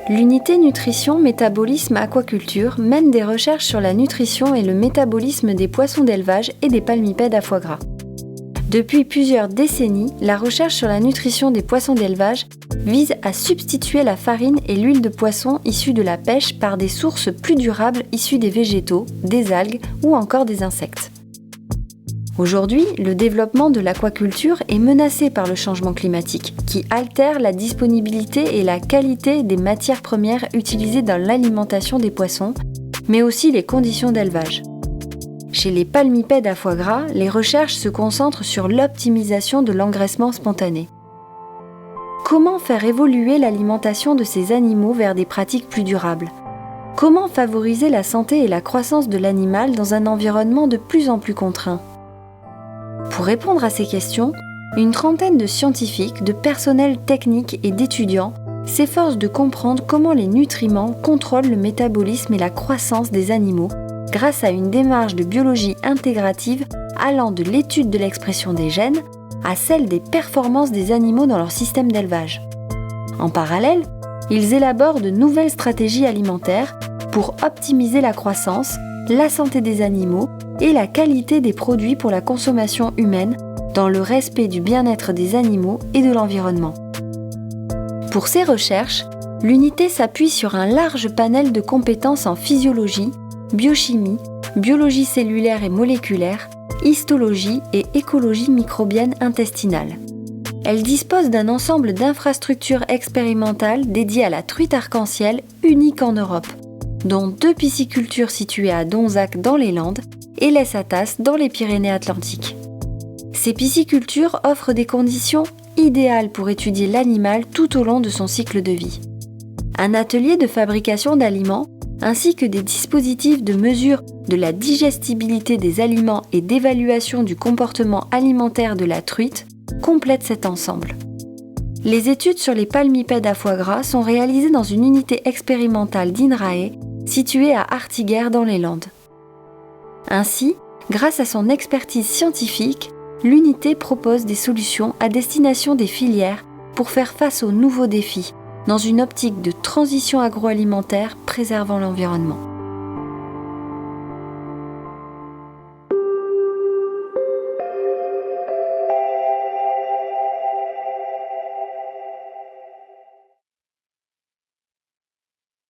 L'unité nutrition métabolisme aquaculture mène des recherches sur la nutrition et le métabolisme des poissons d'élevage et des palmipèdes à foie gras. Depuis plusieurs décennies, la recherche sur la nutrition des poissons d'élevage vise à substituer la farine et l'huile de poisson issues de la pêche par des sources plus durables issues des végétaux, des algues ou encore des insectes. Aujourd'hui, le développement de l'aquaculture est menacé par le changement climatique, qui altère la disponibilité et la qualité des matières premières utilisées dans l'alimentation des poissons, mais aussi les conditions d'élevage. Chez les palmipèdes à foie gras, les recherches se concentrent sur l'optimisation de l'engraissement spontané. Comment faire évoluer l'alimentation de ces animaux vers des pratiques plus durables ? Comment favoriser la santé et la croissance de l'animal dans un environnement de plus en plus contraint ? Pour répondre à ces questions, une trentaine de scientifiques, de personnels techniques et d'étudiants s'efforcent de comprendre comment les nutriments contrôlent le métabolisme et la croissance des animaux grâce à une démarche de biologie intégrative allant de l'étude de l'expression des gènes à celle des performances des animaux dans leur système d'élevage. En parallèle, ils élaborent de nouvelles stratégies alimentaires pour optimiser la croissance, la santé des animaux et la qualité des produits pour la consommation humaine dans le respect du bien-être des animaux et de l'environnement. Pour ces recherches, l'unité s'appuie sur un large panel de compétences en physiologie, biochimie, biologie cellulaire et moléculaire, histologie et écologie microbienne intestinale. Elle dispose d'un ensemble d'infrastructures expérimentales dédiées à la truite arc-en-ciel unique en Europe, dont 2 piscicultures situées à Donzac dans les Landes et l'Essatas dans les Pyrénées-Atlantiques. Ces piscicultures offrent des conditions idéales pour étudier l'animal tout au long de son cycle de vie. Un atelier de fabrication d'aliments ainsi que des dispositifs de mesure de la digestibilité des aliments et d'évaluation du comportement alimentaire de la truite complètent cet ensemble. Les études sur les palmipèdes à foie gras sont réalisées dans une unité expérimentale d'INRAE située à Artiguères dans les Landes. Ainsi, grâce à son expertise scientifique, l'unité propose des solutions à destination des filières pour faire face aux nouveaux défis, dans une optique de transition agroalimentaire préservant l'environnement.